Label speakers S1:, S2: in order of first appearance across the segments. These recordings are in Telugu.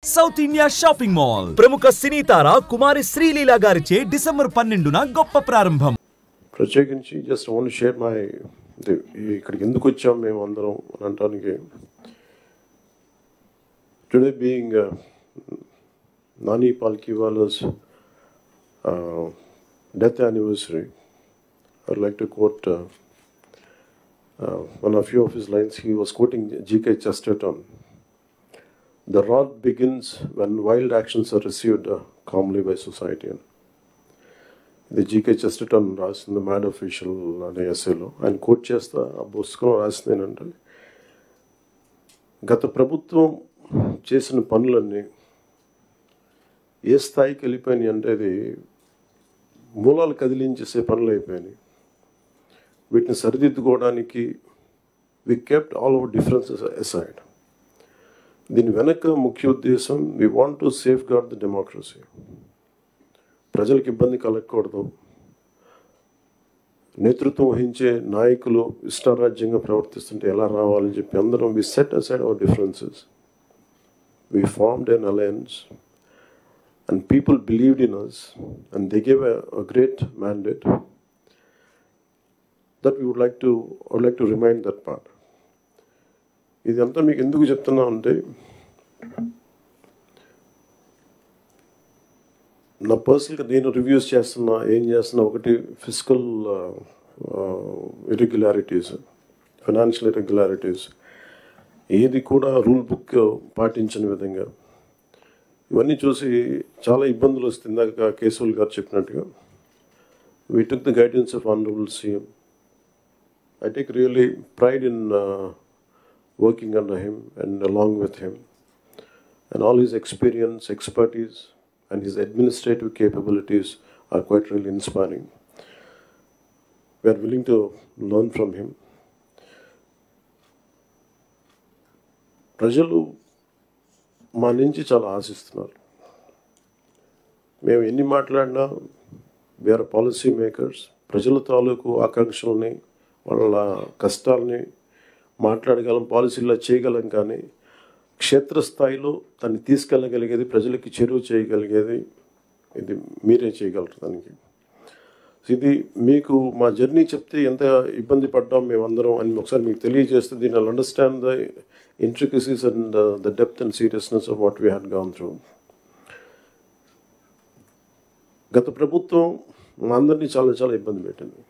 S1: సౌత్ ఇండియా షాపింగ్ మాల్ ప్రముఖ సినీ తార కుమారి శ్రీలీల గారిచే డిసెంబర్ 12న గొప్ప ప్రారంభం.
S2: ప్రత్యేకించి just want to share my ఇక్కడికి ఎందుకు వచ్చాం మేము అందరం అనడానికి. Today being Nani Palkhivala's death anniversary, I would like to quote one of few of his lines. He was quoting G.K. Chesterton. The rot begins when wild actions are received calmly by society. The G.K. Chesterton రాసిన మ్యాడ్ అఫీషియల్ అనే ఎస్సేలో ఆయన కోట్ చేస్తా ఆ పుస్తకం రాసింది ఏంటంటే, గత ప్రభుత్వం చేసిన పనులన్నీ ఏ స్థాయికి వెళ్ళిపోయినాయి అంటే అది మూలాలు కదిలించేసే పనులు అయిపోయినాయి. వీటిని సరిదిద్దుకోవడానికి we kept all our differences aside. దీని వెనక ముఖ్య ఉద్దేశం we want to safeguard the democracy. ప్రజలకు ఇబ్బంది కలగకూడదు. నేతృత్వం వహించే నాయకులు ఇష్టారాజ్యంగా ప్రవర్తిస్తుంటే ఎలా రావాలని చెప్పి అందరం we set aside our differences. We formed an alliance and people believed in us and they gave a great mandate that we would like to remind that part. ఇదంతా మీకు ఎందుకు చెప్తున్నా అంటే, నా పర్సనల్గా నేను రివ్యూస్ చేస్తున్నా ఏం చేస్తున్నా, ఒకటి ఫిజికల్ ఇర్రెగ్యులారిటీస్, ఫైనాన్షియల్ ఇర్రెగ్యులారిటీస్, ఏది కూడా రూల్ బుక్ పాటించని విధంగా ఇవన్నీ చూసి చాలా ఇబ్బందులు వస్తుంది. ఇందాక కేశవుల్ గారు చెప్పినట్టుగా we took the guidance of Honorable CM. I take really pride in working under him and along with him, and all his experience, expertise and his administrative capabilities are quite really inspiring. We are willing to learn from him. ప్రజలు మా నుంచి చాలా ఆశిస్తున్నారు. మేము ఎన్ని మాట్లాడినా వేరే పాలసీ మేకర్స్ ప్రజల తాలూకు ఆకాంక్షల్ని, వాళ్ళ కష్టాలని మాట్లాడగలం, పాలసీల్లో చేయగలం, కానీ క్షేత్రస్థాయిలో దాన్ని తీసుకెళ్ళగలిగేది, ప్రజలకి చేరువ చేయగలిగేది ఇది మీరే చేయగలరు. దానికి ఇది మీకు మా జర్నీ చెప్తే ఎంత ఇబ్బంది పడ్డాం మేమందరం అని ఒకసారి మీకు తెలియజేస్తే దీన్ని I'll understand the intricacies and the depth and seriousness of what we had gone through. గత ప్రభుత్వం మా అందరినీ చాలా చాలా ఇబ్బంది పెట్టింది.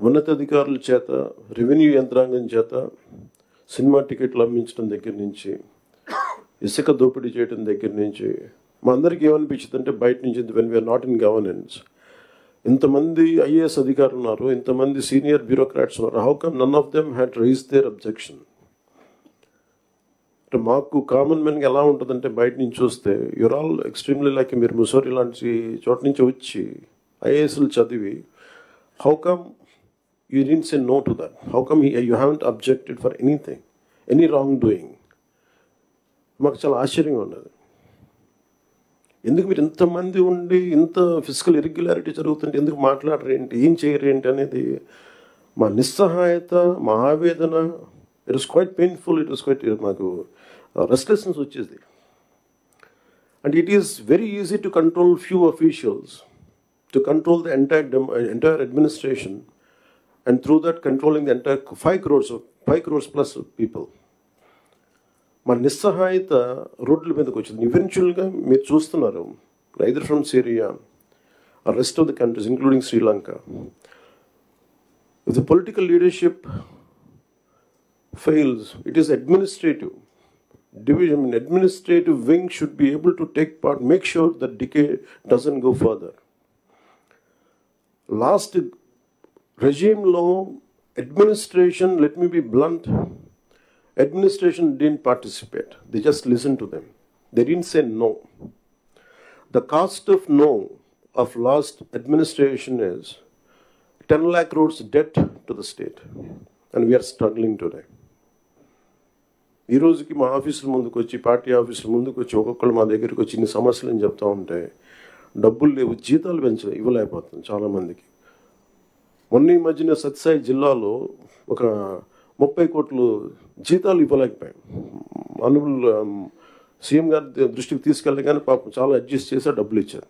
S2: ఉన్నతాధికారుల చేత, రెవెన్యూ యంత్రాంగం చేత సినిమా టికెట్లు అమ్మించడం దగ్గర నుంచి, ఇసుక దోపిడీ చేయడం దగ్గర నుంచి మా అందరికీ ఏమనిపించింది అంటే, బయట నుంచి when we are not in governance, ఇంతమంది ఐఏఎస్ అధికారులు ఉన్నారు, ఇంతమంది సీనియర్ బ్యూరోక్రాట్స్ ఉన్నారు, how come none of them had raised their objection. అంటే మాకు కామన్ మెన్గా ఎలా ఉంటుందంటే, బయట నుంచి చూస్తే యూర్ ఆల్ ఎక్స్ట్రీమ్లీ లైక్, మీరు ముసోరి లాంటి చోట నుంచి వచ్చి ఐఏఎస్లు చదివి, how come you didn't say no to that, how come you haven't objected for anything, any wrong doing. మాకు చాలా ఆశ్చర్యంగా ఉన్నది. ఎందుకు మీరు ఇంతమంది ఉండి ఇంత ఫిజికల్ ఇర్రెగ్యులారిటీ జరుగుతుంటే ఎందుకు మాట్లాడరేంటి, ఏం చేయరేంటి అనేది మా నిస్సహాయత, మా ఆవేదన. It was quite painful. It was quite మాకు రెస్ట్లెస్నెస్ వచ్చేది. And it is very easy to control few officials, to control the entire administration, and through that controlling the entire 5 crores plus of people. మా నిస్సహాయత రోడ్ల మీదకి వచ్చింది. ఈవెన్చువల్గా మీరు చూస్తున్నారు, either from Syria or rest of the countries including Sri Lanka, if the political leadership fails, it is administrative division. Administrative wing should be able to take part, make sure that decay doesn't go further. Last regime law, administration, let me be blunt, administration didn't participate. They just listened to them. They didn't say no. The cost of no of last administration is 10 lakh crores debt to the state, and we are struggling today. ఈ రోజుకి మా ఆఫీసుల ముందుకు వచ్చి, పార్టీ ఆఫీసుల ముందుకు వచ్చి ఒక్కొక్కరు మా దగ్గరికి వచ్చి ఇన్ని సమస్యలు అని చెప్తా ఉంటే, డబ్బులు లేవు, జీతాలు ఇవ్వలేకపోతుంది చాలామందికి. మొన్న ఈ మధ్యన సత్యసాయి జిల్లాలో ఒక 30 కోట్లు జీతాలు ఇవ్వలేకపోయాం. సీఎం గారి దృష్టికి తీసుకెళ్ళగానే పాపం చాలా అడ్జస్ట్ చేసి డబ్బులు ఇచ్చారు.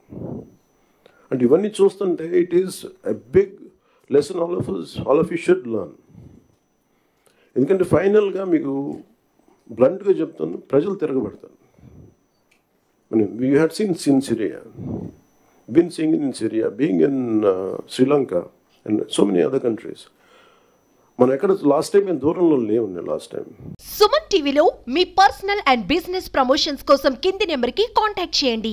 S2: అంటే ఇవన్నీ చూస్తుంటే it is a big lesson all of you should learn. ఎందుకంటే ఫైనల్గా మీకు బ్లంట్గా చెప్తాను, ప్రజలు తిరగబడతారు. We had seen in Syria, been seeing it in Syria, being in Sri Lanka and so many other countries. మనం ఎక్కడ లాస్ట్ టైం మేము దూరంలో లేవు. లాస్ట్ టైం
S3: సుమన్ టీవీలో మీ పర్సనల్ అండ్ బిజినెస్ ప్రమోషన్స్ కోసం కింది నెంబర్కి కాంటాక్ట్ చేయండి.